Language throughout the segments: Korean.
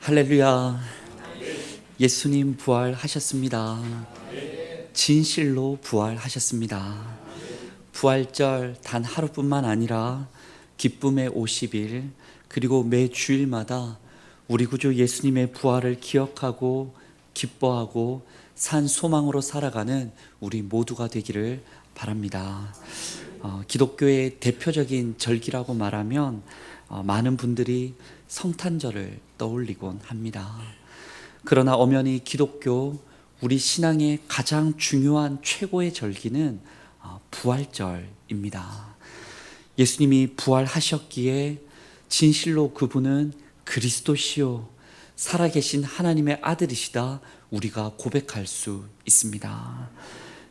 할렐루야. 예수님 부활하셨습니다. 진실로 부활하셨습니다. 부활절 단 하루뿐만 아니라 기쁨의 50일 그리고 매 주일마다 우리 구주 예수님의 부활을 기억하고 기뻐하고 산 소망으로 살아가는 우리 모두가 되기를 바랍니다. 기독교의 대표적인 절기라고 말하면 많은 분들이 성탄절을 떠올리곤 합니다. 그러나 엄연히 기독교 우리 신앙의 가장 중요한 최고의 절기는 부활절입니다. 예수님이 부활하셨기에 진실로 그분은 그리스도시요 살아계신 하나님의 아들이시다 우리가 고백할 수 있습니다.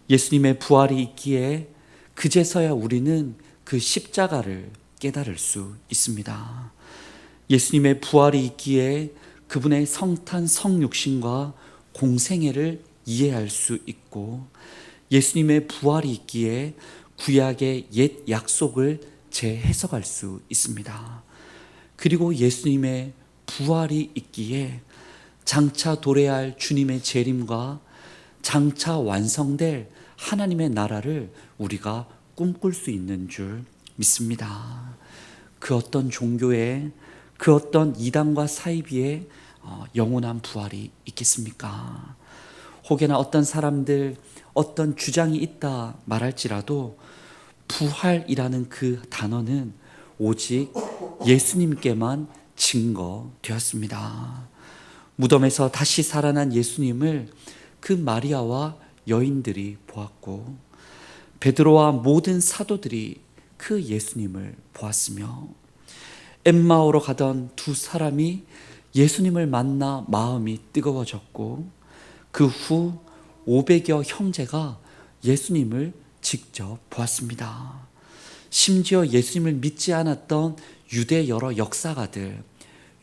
예수님의 부활이 있기에 그제서야 우리는 그 십자가를 깨달을 수 있습니다. 예수님의 부활이 있기에 그분의 성탄 성육신과 공생애를 이해할 수 있고, 예수님의 부활이 있기에 구약의 옛 약속을 재해석할 수 있습니다. 그리고 예수님의 부활이 있기에 장차 도래할 주님의 재림과 장차 완성될 하나님의 나라를 우리가 꿈꿀 수 있는 줄 믿습니다. 그 어떤 종교에 그 어떤 이단과 사이비에 영원한 부활이 있겠습니까? 혹여나 어떤 사람들 어떤 주장이 있다 말할지라도 부활이라는 그 단어는 오직 예수님께만 증거되었습니다. 무덤에서 다시 살아난 예수님을 그 마리아와 여인들이 보았고, 베드로와 모든 사도들이 그 예수님을 보았으며, 엠마오로 가던 두 사람이 예수님을 만나 마음이 뜨거워졌고, 그 후 500여 형제가 예수님을 직접 보았습니다. 심지어 예수님을 믿지 않았던 유대 여러 역사가들,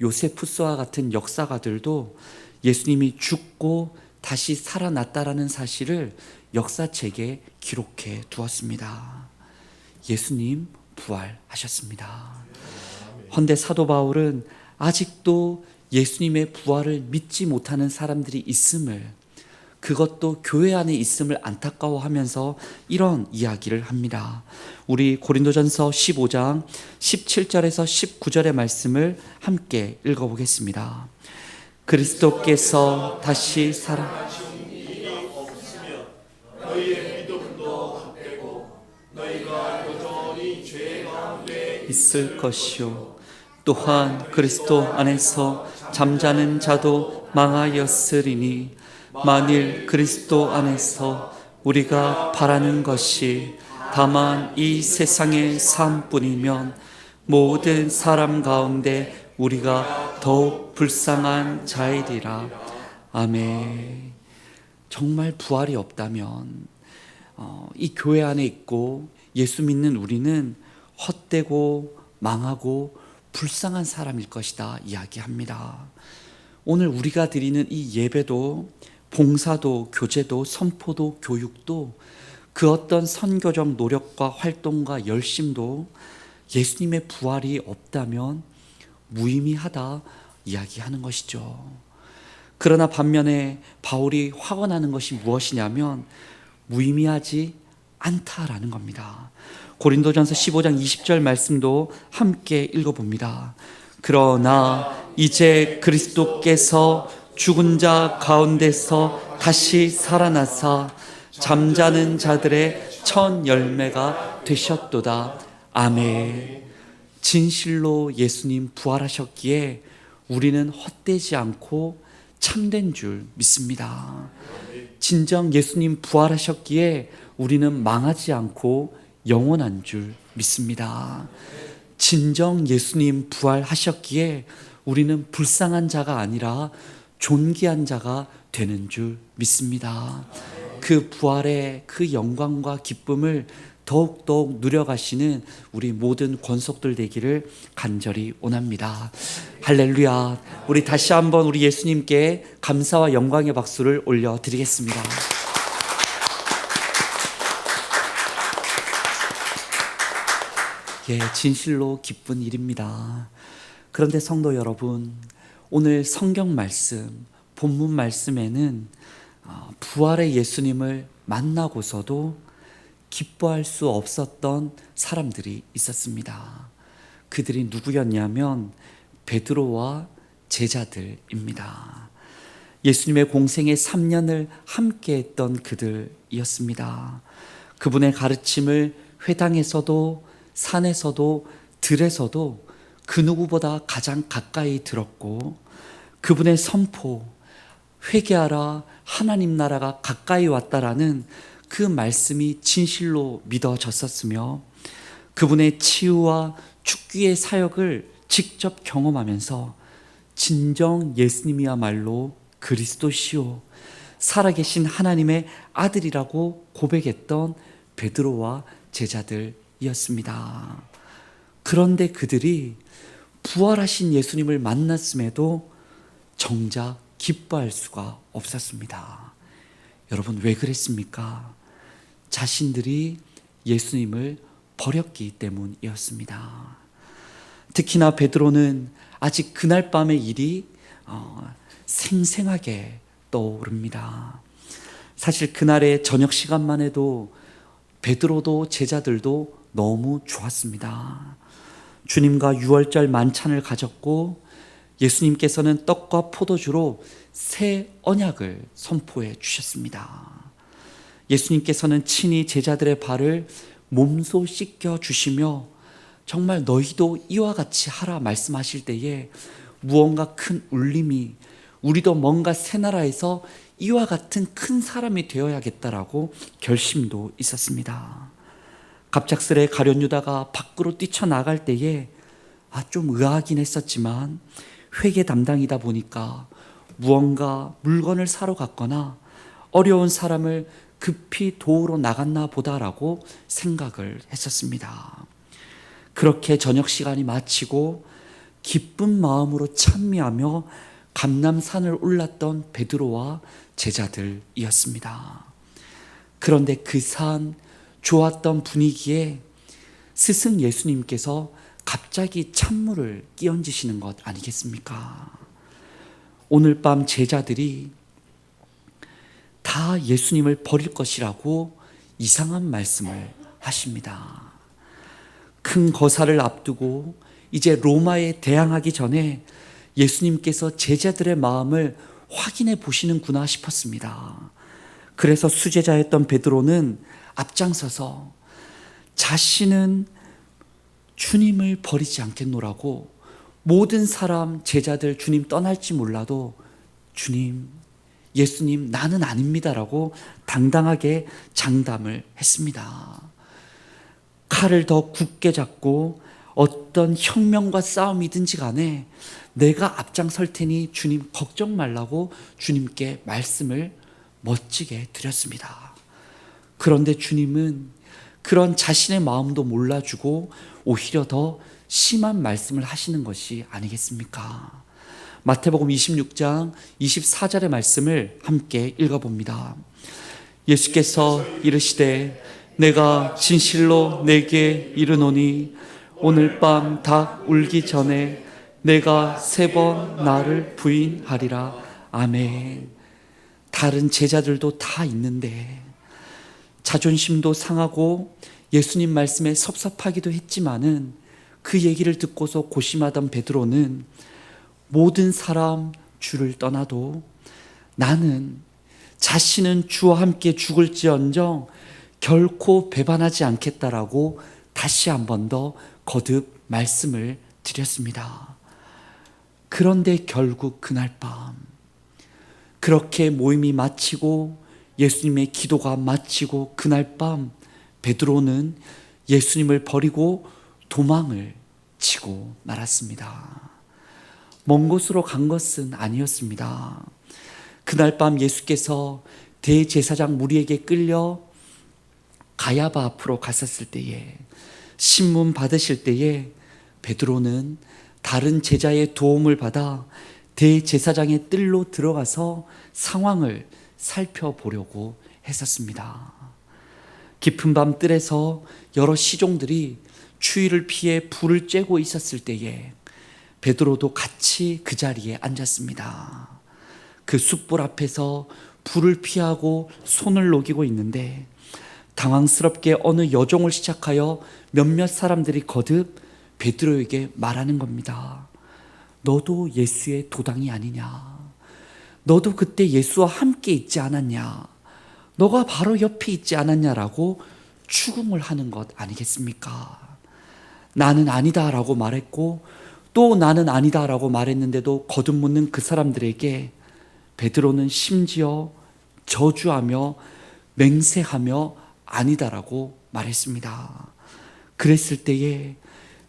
요세푸스와 같은 역사가들도 예수님이 죽고 다시 살아났다라는 사실을 역사책에 기록해 두었습니다. 예수님 부활하셨습니다. 헌데 사도 바울은 아직도 예수님의 부활을 믿지 못하는 사람들이 있음을, 그것도 교회 안에 있음을 안타까워하면서 이런 이야기를 합니다. 우리 고린도전서 15장 17절에서 19절의 말씀을 함께 읽어보겠습니다. 그리스도께서 다시 살아나신 일이 없으며 너희의 믿음도 헛되고 너희가 여전히 죄 가운데 있을 것이요 또한 그리스도 안에서 잠자는 자도 망하였으리니 만일 그리스도 안에서 우리가 바라는 것이 다만 이 세상의 삶뿐이면 모든 사람 가운데 우리가 더욱 불쌍한 자이리라. 아멘. 정말 부활이 없다면 이 교회 안에 있고 예수 믿는 우리는 헛되고 망하고 불쌍한 사람일 것이다 이야기합니다. 오늘 우리가 드리는 이 예배도 봉사도 교제도 선포도 교육도 그 어떤 선교적 노력과 활동과 열심도 예수님의 부활이 없다면 무의미하다 이야기하는 것이죠. 그러나 반면에 바울이 확언하는 것이 무엇이냐면 무의미하지 않다라는 겁니다. 고린도전서 15장 20절 말씀도 함께 읽어봅니다. 그러나 이제 그리스도께서 죽은 자 가운데서 다시 살아나사 잠자는 자들의 첫 열매가 되셨도다. 아멘. 진실로 예수님 부활하셨기에 우리는 헛되지 않고 참된 줄 믿습니다. 진정 예수님 부활하셨기에 우리는 망하지 않고 영원한 줄 믿습니다. 진정 예수님 부활하셨기에 우리는 불쌍한 자가 아니라 존귀한 자가 되는 줄 믿습니다. 그 부활의 그 영광과 기쁨을 더욱더욱 누려가시는 우리 모든 권속들 되기를 간절히 원합니다. 할렐루야. 우리 다시 한번 우리 예수님께 감사와 영광의 박수를 올려드리겠습니다. 진실로 기쁜 일입니다. 그런데 성도 여러분, 오늘 성경 말씀, 본문 말씀에는 부활의 예수님을 만나고서도 기뻐할 수 없었던 사람들이 있었습니다. 그들이 누구였냐면 베드로와 제자들입니다. 예수님의 공생의 3년을 함께했던 그들이었습니다. 그분의 가르침을 회당에서도 산에서도 들에서도 그 누구보다 가장 가까이 들었고, 그분의 선포, 회개하라 하나님 나라가 가까이 왔다라는 그 말씀이 진실로 믿어졌었으며, 그분의 치유와 축기의 사역을 직접 경험하면서 진정 예수님이야말로 그리스도시요 살아계신 하나님의 아들이라고 고백했던 베드로와 제자들이었습니다. 그런데 그들이 부활하신 예수님을 만났음에도 정작 기뻐할 수가 없었습니다. 여러분, 왜 그랬습니까? 자신들이 예수님을 버렸기 때문이었습니다. 특히나 베드로는 아직 그날 밤의 일이 생생하게 떠오릅니다. 사실 그날의 저녁 시간만 해도 베드로도 제자들도 너무 좋았습니다. 주님과 유월절 만찬을 가졌고, 예수님께서는 떡과 포도주로 새 언약을 선포해 주셨습니다. 예수님께서는 친히 제자들의 발을 몸소 씻겨 주시며 정말 너희도 이와 같이 하라 말씀하실 때에 무언가 큰 울림이, 우리도 뭔가 새 나라에서 이와 같은 큰 사람이 되어야겠다라고 결심도 있었습니다. 갑작스레 가룟 유다가 밖으로 뛰쳐나갈 때에 좀 의아하긴 했었지만, 회계 담당이다 보니까 무언가 물건을 사러 갔거나 어려운 사람을 급히 도우러 나갔나 보다라고 생각을 했었습니다. 그렇게 저녁 시간이 마치고 기쁜 마음으로 찬미하며 감람산을 올랐던 베드로와 제자들이었습니다. 그런데 그 산, 좋았던 분위기에 스승 예수님께서 갑자기 찬물을 끼얹으시는 것 아니겠습니까? 오늘 밤 제자들이 다 예수님을 버릴 것이라고 이상한 말씀을 하십니다. 큰 거사를 앞두고 이제 로마에 대항하기 전에 예수님께서 제자들의 마음을 확인해 보시는구나 싶었습니다. 그래서 수제자였던 베드로는 앞장서서 자신은 주님을 버리지 않겠노라고, 모든 사람 제자들 주님 떠날지 몰라도 주님, 예수님 나는 아닙니다라고 당당하게 장담을 했습니다. 칼을 더 굳게 잡고 어떤 혁명과 싸움이든지 간에 내가 앞장설 테니 주님 걱정 말라고 주님께 말씀을 멋지게 드렸습니다. 그런데 주님은 그런 자신의 마음도 몰라주고 오히려 더 심한 말씀을 하시는 것이 아니겠습니까? 마태복음 26장 24절의 말씀을 함께 읽어봅니다. 예수께서 이르시되 내가 진실로 내게 이르노니 오늘 밤 닭 울기 전에 내가 3번 나를 부인하리라. 아멘. 다른 제자들도 다 있는데 자존심도 상하고 예수님 말씀에 섭섭하기도 했지만은 그 얘기를 듣고서 고심하던 베드로는 모든 사람 주를 떠나도 나는 자신은 주와 함께 죽을지언정 결코 배반하지 않겠다라고 다시 한 번 더 거듭 말씀을 드렸습니다. 그런데 결국 그날 밤 그렇게 모임이 마치고 예수님의 기도가 마치고 그날 밤 베드로는 예수님을 버리고 도망을 치고 말았습니다. 먼 곳으로 간 것은 아니었습니다. 그날 밤 예수께서 대제사장 무리에게 끌려 가야바 앞으로 갔었을 때에, 신문 받으실 때에 베드로는 다른 제자의 도움을 받아 대제사장의 뜰로 들어가서 상황을 살펴보려고 했었습니다. 깊은 밤 뜰에서 여러 시종들이 추위를 피해 불을 쬐고 있었을 때에 베드로도 같이 그 자리에 앉았습니다. 그 숯불 앞에서 불을 피하고 손을 녹이고 있는데 당황스럽게 어느 여종을 시작하여 몇몇 사람들이 거듭 베드로에게 말하는 겁니다. 너도 예수의 도당이 아니냐? 너도 그때 예수와 함께 있지 않았냐? 너가 바로 옆에 있지 않았냐라고 추궁을 하는 것 아니겠습니까? 나는 아니다라고 말했고 또 나는 아니다라고 말했는데도 거듭 묻는 그 사람들에게 베드로는 심지어 저주하며 맹세하며 아니다라고 말했습니다. 그랬을 때에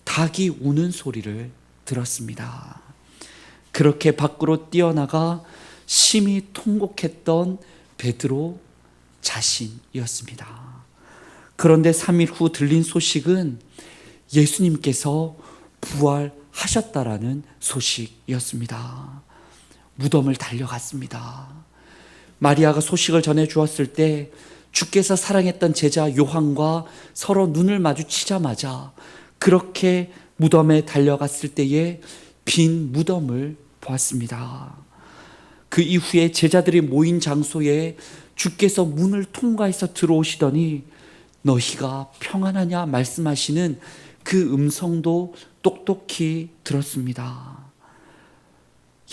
닭이 우는 소리를 들었습니다. 그렇게 밖으로 뛰어나가 심히 통곡했던 베드로 자신이었습니다. 그런데 3일 후 들린 소식은 예수님께서 부활하셨다라는 소식이었습니다. 무덤을 달려갔습니다. 마리아가 소식을 전해 주었을 때 주께서 사랑했던 제자 요한과 서로 눈을 마주치자마자 그렇게 무덤에 달려갔을 때에 빈 무덤을 보았습니다. 그 이후에 제자들이 모인 장소에 주께서 문을 통과해서 들어오시더니 너희가 평안하냐 말씀하시는 그 음성도 똑똑히 들었습니다.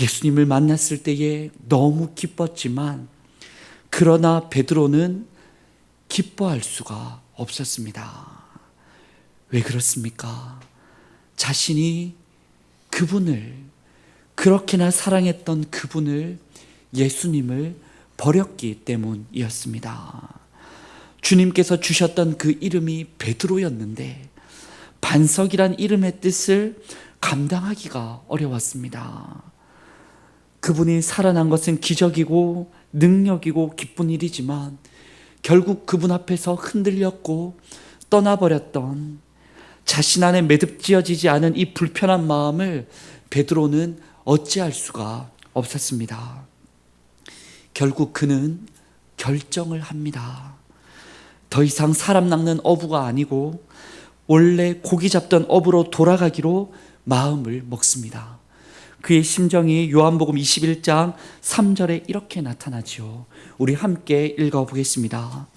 예수님을 만났을 때에 너무 기뻤지만 그러나 베드로는 기뻐할 수가 없었습니다. 왜 그렇습니까? 자신이 그분을 그렇게나 사랑했던 그분을 예수님을 버렸기 때문이었습니다. 주님께서 주셨던 그 이름이 베드로였는데 반석이란 이름의 뜻을 감당하기가 어려웠습니다. 그분이 살아난 것은 기적이고 능력이고 기쁜 일이지만 결국 그분 앞에서 흔들렸고 떠나버렸던 자신 안에 매듭지어지지 않은 이 불편한 마음을 베드로는 어찌할 수가 없었습니다. 결국 그는 결정을 합니다. 더 이상 사람 낚는 어부가 아니고 원래 고기 잡던 어부로 돌아가기로 마음을 먹습니다. 그의 심정이 요한복음 21장 3절에 이렇게 나타나죠. 우리 함께 읽어보겠습니다.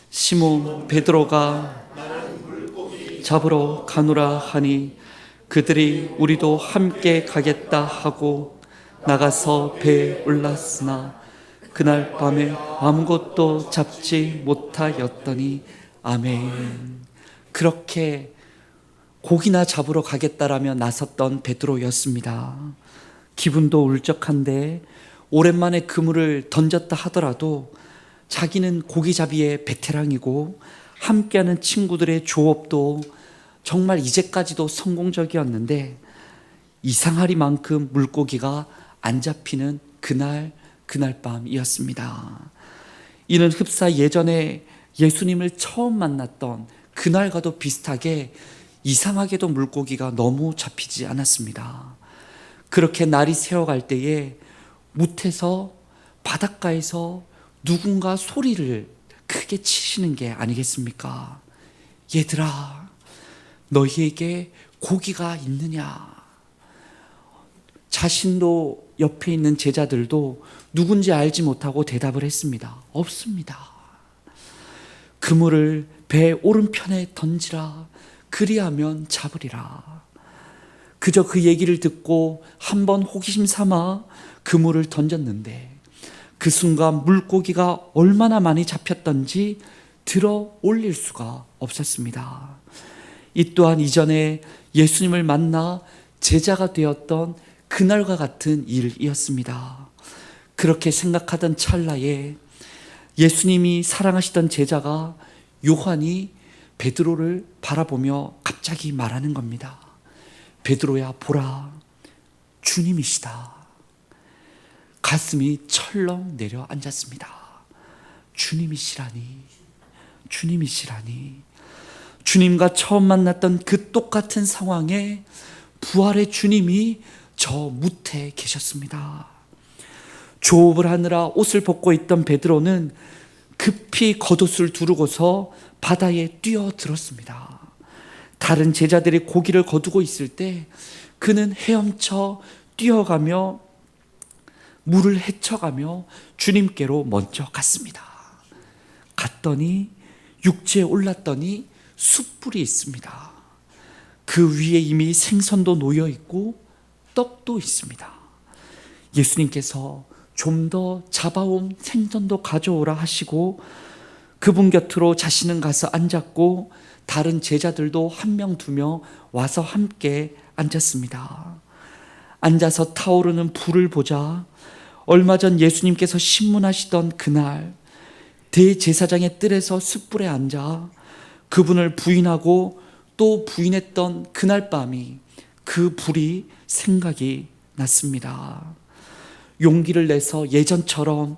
시몬 베드로가 잡으러 가노라 하니 그들이 우리도 함께 가겠다 하고 나가서 배에 올랐으나 그날 밤에 아무것도 잡지 못하였더니 아멘. 그렇게 고기나 잡으러 가겠다라며 나섰던 베드로였습니다. 기분도 울적한데 오랜만에 그물을 던졌다 하더라도 자기는 고기잡이의 베테랑이고 함께하는 친구들의 조업도 정말 이제까지도 성공적이었는데 이상하리만큼 물고기가 안 잡히는 그날 밤이었습니다. 이는 흡사 예전에 예수님을 처음 만났던 그날과도 비슷하게 이상하게도 물고기가 너무 잡히지 않았습니다. 그렇게 날이 새어갈 때에 무태서 바닷가에서 누군가 소리를 크게 치시는 게 아니겠습니까? 얘들아, 너희에게 고기가 있느냐? 자신도 옆에 있는 제자들도 누군지 알지 못하고 대답을 했습니다. 없습니다. 그물을 배 오른편에 던지라. 그리하면 잡으리라. 그저 그 얘기를 듣고 한번 호기심 삼아 그물을 던졌는데 그 순간 물고기가 얼마나 많이 잡혔던지 들어 올릴 수가 없었습니다. 이 또한 이전에 예수님을 만나 제자가 되었던 그날과 같은 일이었습니다. 그렇게 생각하던 찰나에 예수님이 사랑하시던 제자가 요한이 베드로를 바라보며 갑자기 말하는 겁니다. 베드로야, 보라, 주님이시다. 가슴이 철렁 내려앉았습니다. 주님이시라니. 주님과 처음 만났던 그 똑같은 상황에 부활의 주님이 저 무태에 계셨습니다. 조업을 하느라 옷을 벗고 있던 베드로는 급히 겉옷을 두르고서 바다에 뛰어들었습니다. 다른 제자들이 고기를 거두고 있을 때 그는 헤엄쳐 뛰어가며 물을 헤쳐가며 주님께로 먼저 갔습니다. 갔더니 육지에 올랐더니 숯불이 있습니다. 그 위에 이미 생선도 놓여 있고 떡도 있습니다. 예수님께서 좀 더 잡아온 생선도 가져오라 하시고 그분 곁으로 자신은 가서 앉았고 다른 제자들도 한 명 두 명 와서 함께 앉았습니다. 앉아서 타오르는 불을 보자 얼마 전 예수님께서 신문하시던 그날 대제사장의 뜰에서 숯불에 앉아 그분을 부인하고 또 부인했던 그날 밤이 그 불이 생각이 났습니다. 용기를 내서 예전처럼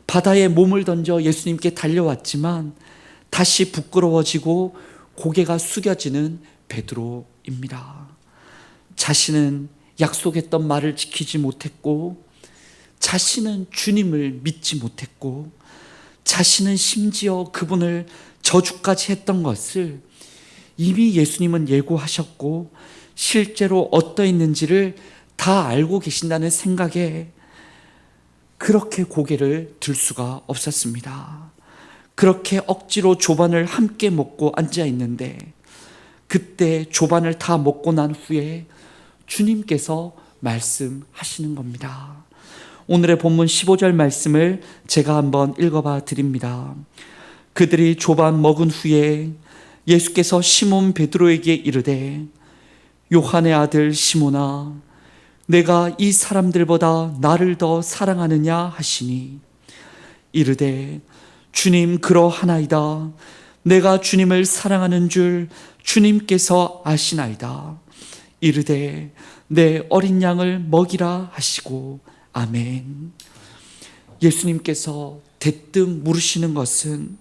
바다에 몸을 던져 예수님께 달려왔지만 다시 부끄러워지고 고개가 숙여지는 베드로입니다. 자신은 약속했던 말을 지키지 못했고 자신은 주님을 믿지 못했고 자신은 심지어 그분을 저주까지 했던 것을 이미 예수님은 예고하셨고 실제로 어떠했는지를 다 알고 계신다는 생각에 그렇게 고개를 들 수가 없었습니다. 그렇게 억지로 조반을 함께 먹고 앉아 있는데 그때 조반을 다 먹고 난 후에 주님께서 말씀하시는 겁니다. 오늘의 본문 15절 말씀을 제가 한번 읽어봐 드립니다. 그들이 조반 먹은 후에 예수께서 시몬 베드로에게 이르되 요한의 아들 시몬아 내가 이 사람들보다 나를 더 사랑하느냐 하시니 이르되 주님 그러하나이다. 내가 주님을 사랑하는 줄 주님께서 아시나이다. 이르되 내 어린 양을 먹이라 하시고 아멘. 예수님께서 대뜸 물으시는 것은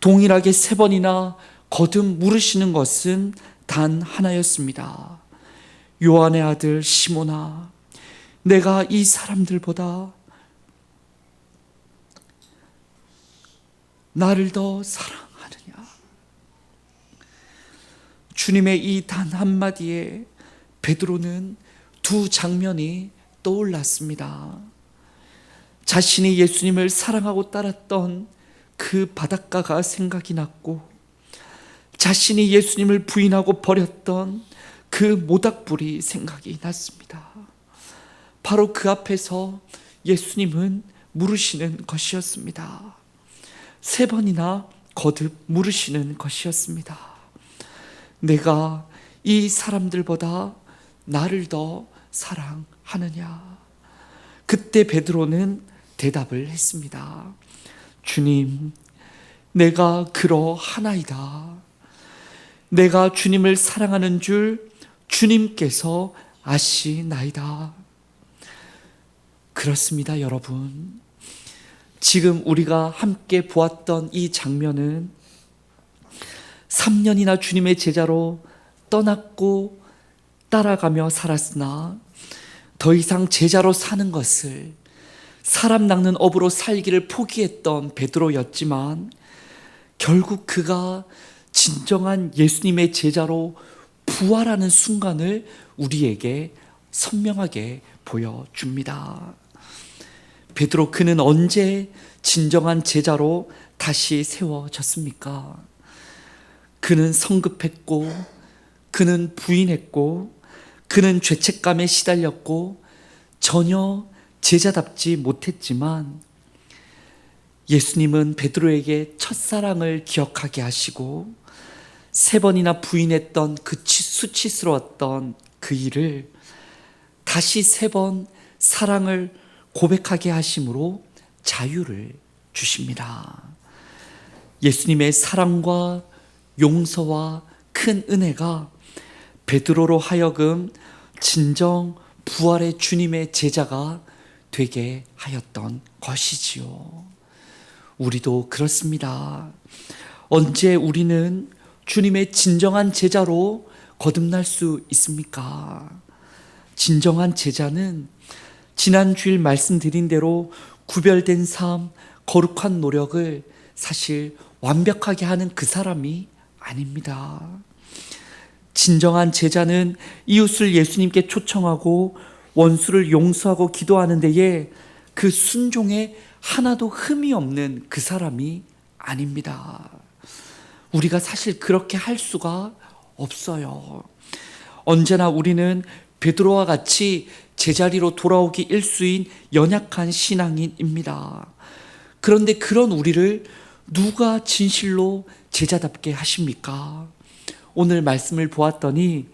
동일하게 3번이나 거듭 물으시는 것은 단 하나였습니다. 요한의 아들 시몬아 내가 이 사람들보다 나를 더 사랑하느냐. 주님의 이 단 한마디에 베드로는 두 장면이 떠올랐습니다. 자신이 예수님을 사랑하고 따랐던 그 바닷가가 생각이 났고 자신이 예수님을 부인하고 버렸던 그 모닥불이 생각이 났습니다. 바로 그 앞에서 예수님은 물으시는 것이었습니다. 3번이나 거듭 물으시는 것이었습니다. 내가 이 사람들보다 나를 더 사랑하느냐. 그때 베드로는 대답을 했습니다. 주님, 내가 그러하나이다. 내가 주님을 사랑하는 줄 주님께서 아시나이다. 그렇습니다, 여러분. 지금 우리가 함께 보았던 이 장면은 3년이나 주님의 제자로 떠났고 따라가며 살았으나 더 이상 제자로 사는 것을 사람 낚는 업으로 살기를 포기했던 베드로였지만 결국 그가 진정한 예수님의 제자로 부활하는 순간을 우리에게 선명하게 보여줍니다. 베드로 그는 언제 진정한 제자로 다시 세워졌습니까? 그는 성급했고 그는 부인했고 그는 죄책감에 시달렸고 전혀 제자답지 못했지만 예수님은 베드로에게 첫사랑을 기억하게 하시고 3번이나 부인했던 그 수치스러웠던 그 일을 다시 3번 사랑을 고백하게 하심으로 자유를 주십니다. 예수님의 사랑과 용서와 큰 은혜가 베드로로 하여금 진정 부활의 주님의 제자가 되게 하였던 것이지요. 우리도 그렇습니다. 언제 우리는 주님의 진정한 제자로 거듭날 수 있습니까? 진정한 제자는 지난 주일 말씀드린 대로 구별된 삶, 거룩한 노력을 사실 완벽하게 하는 그 사람이 아닙니다. 진정한 제자는 이웃을 예수님께 초청하고 원수를 용서하고 기도하는 데에 그 순종에 하나도 흠이 없는 그 사람이 아닙니다. 우리가 사실 그렇게 할 수가 없어요. 언제나 우리는 베드로와 같이 제자리로 돌아오기 일수인 연약한 신앙인입니다. 그런데 그런 우리를 누가 진실로 제자답게 하십니까? 오늘 말씀을 보았더니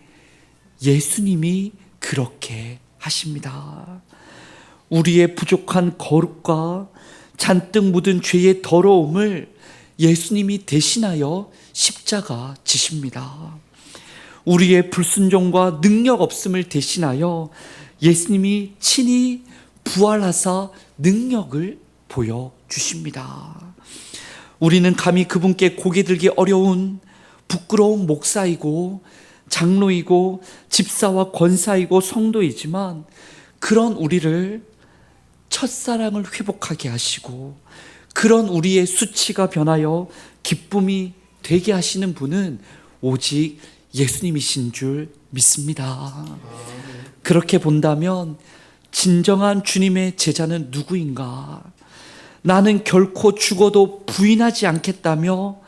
예수님이 그렇게 하십니다. 우리의 부족한 거룩과 잔뜩 묻은 죄의 더러움을 예수님이 대신하여 십자가 지십니다. 우리의 불순종과 능력 없음을 대신하여 예수님이 친히 부활하사 능력을 보여주십니다. 우리는 감히 그분께 고개 들기 어려운 부끄러운 목사이고 장로이고 집사와 권사이고 성도이지만 그런 우리를 첫사랑을 회복하게 하시고 그런 우리의 수치가 변하여 기쁨이 되게 하시는 분은 오직 예수님이신 줄 믿습니다. 그렇게 본다면 진정한 주님의 제자는 누구인가? 나는 결코 죽어도 부인하지 않겠다며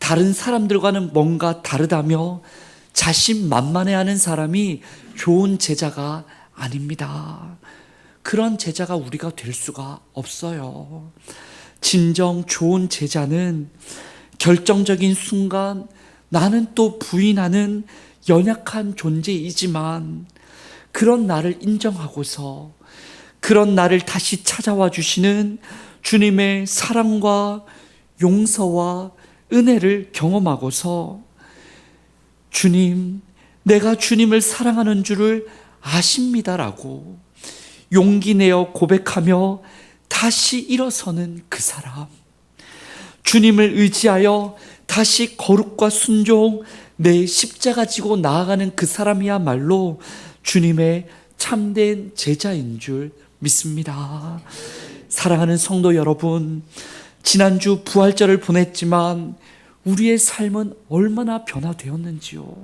다른 사람들과는 뭔가 다르다며 자신만만해하는 사람이 좋은 제자가 아닙니다. 그런 제자가 우리가 될 수가 없어요. 진정 좋은 제자는 결정적인 순간 나는 또 부인하는 연약한 존재이지만 그런 나를 인정하고서 그런 나를 다시 찾아와 주시는 주님의 사랑과 용서와 은혜를 경험하고서 주님, 내가 주님을 사랑하는 줄을 아십니다라고 용기 내어 고백하며 다시 일어서는 그 사람, 주님을 의지하여 다시 거룩과 순종, 내 십자가 지고 나아가는 그 사람이야말로 주님의 참된 제자인 줄 믿습니다. 사랑하는 성도 여러분, 지난주 부활절을 보냈지만 우리의 삶은 얼마나 변화되었는지요.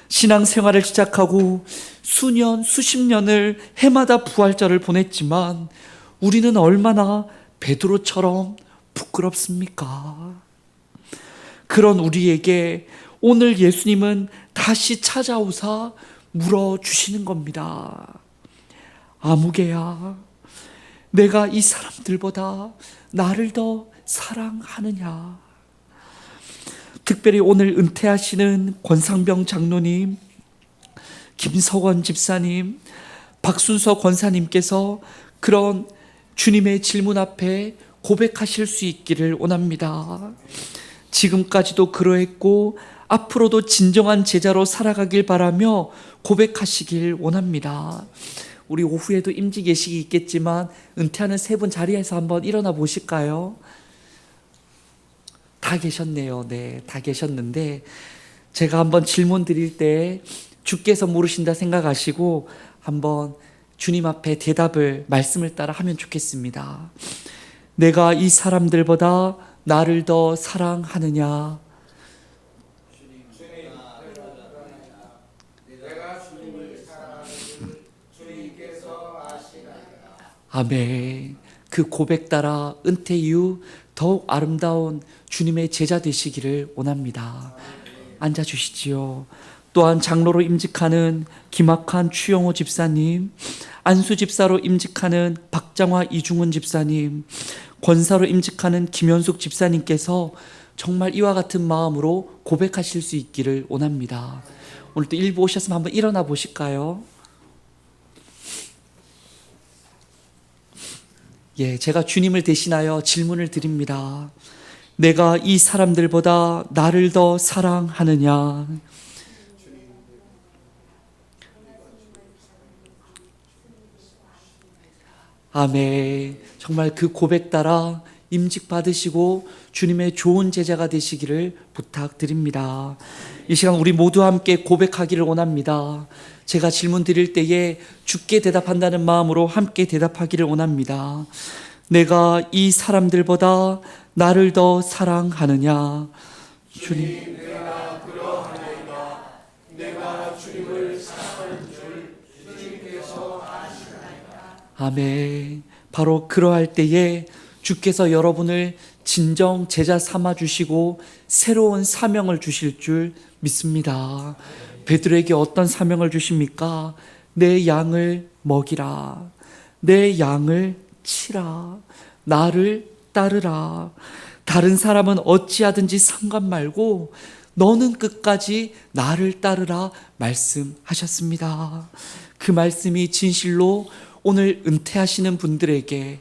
신앙생활을 시작하고 수년, 수십 년을 해마다 부활절을 보냈지만 우리는 얼마나 베드로처럼 부끄럽습니까? 그런 우리에게 오늘 예수님은 다시 찾아오사 물어주시는 겁니다. 아무개야, 내가 이 사람들보다 나를 더 사랑하느냐? 특별히 오늘 은퇴하시는 권상병 장로님, 김석원 집사님, 박순서 권사님께서 그런 주님의 질문 앞에 고백하실 수 있기를 원합니다. 지금까지도 그러했고 앞으로도 진정한 제자로 살아가길 바라며 고백하시길 원합니다. 우리 오후에도 임직 예식이 있겠지만 은퇴하는 세 분 자리에서 한번 일어나 보실까요? 다 계셨네요. 네, 다 계셨는데 제가 한번 질문 드릴 때 주께서 물으신다 생각하시고 한번 주님 앞에 대답을 말씀을 따라 하면 좋겠습니다. 내가 이 사람들보다 나를 더 사랑하느냐? 아멘. 그 고백 따라 은퇴 이후 더욱 아름다운 주님의 제자 되시기를 원합니다. 앉아주시지요. 또한 장로로 임직하는 김학한 추영호 집사님, 안수 집사로 임직하는 박장화 이중훈 집사님, 권사로 임직하는 김현숙 집사님께서 정말 이와 같은 마음으로 고백하실 수 있기를 원합니다. 오늘 또 일부 오셨으면 한번 일어나 보실까요? 예, 제가 주님을 대신하여 질문을 드립니다. 내가 이 사람들보다 나를 더 사랑하느냐? 아멘. 정말 그 고백 따라 임직 받으시고 주님의 좋은 제자가 되시기를 부탁드립니다. 이 시간 우리 모두 함께 고백하기를 원합니다. 제가 질문 드릴 때에 주께 대답한다는 마음으로 함께 대답하기를 원합니다. 내가 이 사람들보다 나를 더 사랑하느냐? 주님, 내가 그러하나이다. 아멘. 바로 그러할 때에 주께서 여러분을 진정 제자 삼아 주시고 새로운 사명을 주실 줄 믿습니다. 베드로에게 어떤 사명을 주십니까? 내 양을 먹이라. 내 양을 치라. 나를 따르라. 다른 사람은 어찌하든지 상관 말고 너는 끝까지 나를 따르라 말씀하셨습니다. 그 말씀이 진실로 오늘 은퇴하시는 분들에게,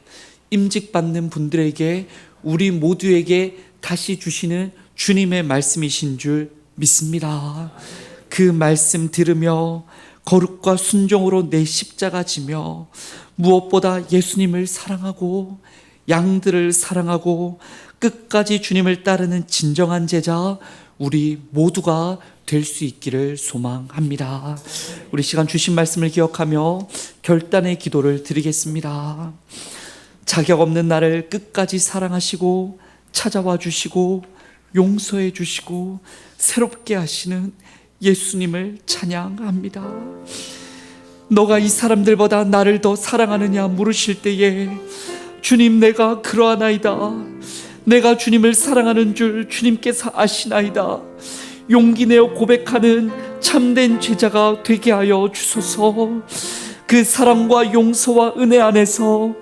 임직받는 분들에게, 우리 모두에게 다시 주시는 주님의 말씀이신 줄 믿습니다. 그 말씀 들으며 거룩과 순종으로 내 십자가 지며 무엇보다 예수님을 사랑하고 양들을 사랑하고 끝까지 주님을 따르는 진정한 제자 우리 모두가 될 수 있기를 소망합니다. 우리 시간 주신 말씀을 기억하며 결단의 기도를 드리겠습니다. 자격 없는 나를 끝까지 사랑하시고 찾아와 주시고 용서해 주시고 새롭게 하시는 예수님을 찬양합니다. 너가 이 사람들보다 나를 더 사랑하느냐 물으실 때에 주님, 내가 그러하나이다. 내가 주님을 사랑하는 줄 주님께서 아시나이다. 용기 내어 고백하는 참된 제자가 되게 하여 주소서. 그 사랑과 용서와 은혜 안에서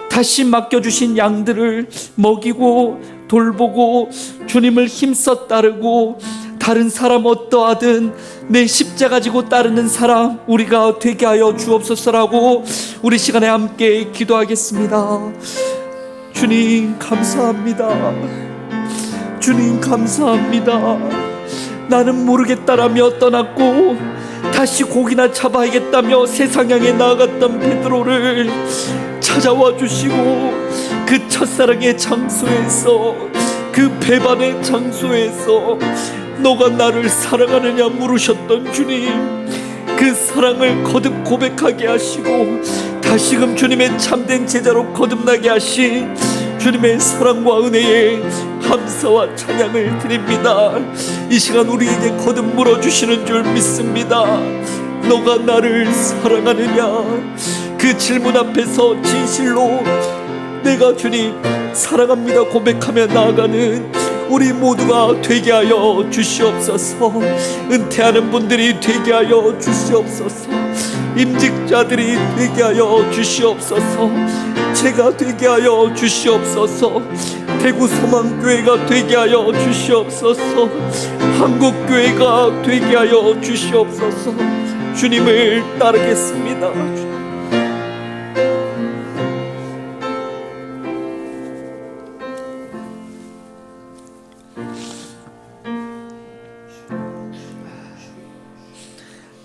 다시 맡겨주신 양들을 먹이고 돌보고 주님을 힘써 따르고 다른 사람 어떠하든 내 십자가 지고 따르는 사람 우리가 되게 하여 주옵소서라고 우리 시간에 함께 기도하겠습니다. 주님 감사합니다. 주님 감사합니다. 나는 모르겠다라며 떠났고 다시 고기나 잡아야겠다며 세상 향해 나아갔던 베드로를 찾아와 주시고 그 첫사랑의 장소에서, 그 배반의 장소에서 너가 나를 사랑하느냐 물으셨던 주님, 그 사랑을 거듭 고백하게 하시고 다시금 주님의 참된 제자로 거듭나게 하신 주님의 사랑과 은혜에 감사와 찬양을 드립니다. 이 시간 우리에게 거듭 물어주시는 줄 믿습니다. 너가 나를 사랑하느냐? 그 질문 앞에서 진실로 내가 주님 사랑합니다 고백하며 나아가는 우리 모두가 되게 하여 주시옵소서. 은퇴하는 분들이 되게 하여 주시옵소서. 임직자들이 되게 하여 주시옵소서. 제가 되게 하여 주시옵소서. 대구 소망교회가 되게 하여 주시옵소서. 한국교회가 되게 하여 주시옵소서. 주님을 따르겠습니다.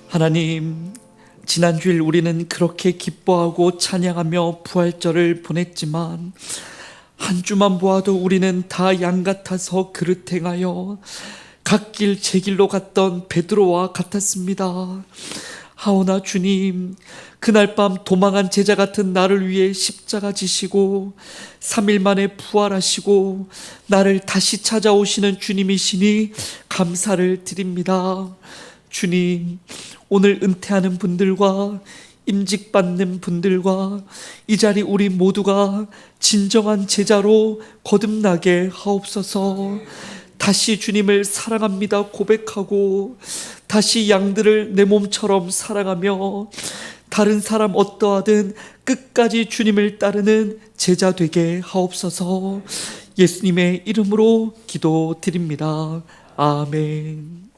하나님, 지난주일 우리는 그렇게 기뻐하고 찬양하며 부활절을 보냈지만 한 주만 보아도 우리는 다 양 같아서 그릇 행하여 갓길 제 길로 갔던 베드로와 같았습니다. 하오나 주님, 그날 밤 도망한 제자 같은 나를 위해 십자가 지시고 3일 만에 부활하시고 나를 다시 찾아오시는 주님이시니 감사를 드립니다. 주님, 오늘 은퇴하는 분들과 임직받는 분들과 이 자리 우리 모두가 진정한 제자로 거듭나게 하옵소서. 다시 주님을 사랑합니다 고백하고 다시 양들을 내 몸처럼 사랑하며 다른 사람 어떠하든 끝까지 주님을 따르는 제자 되게 하옵소서. 예수님의 이름으로 기도드립니다. 아멘.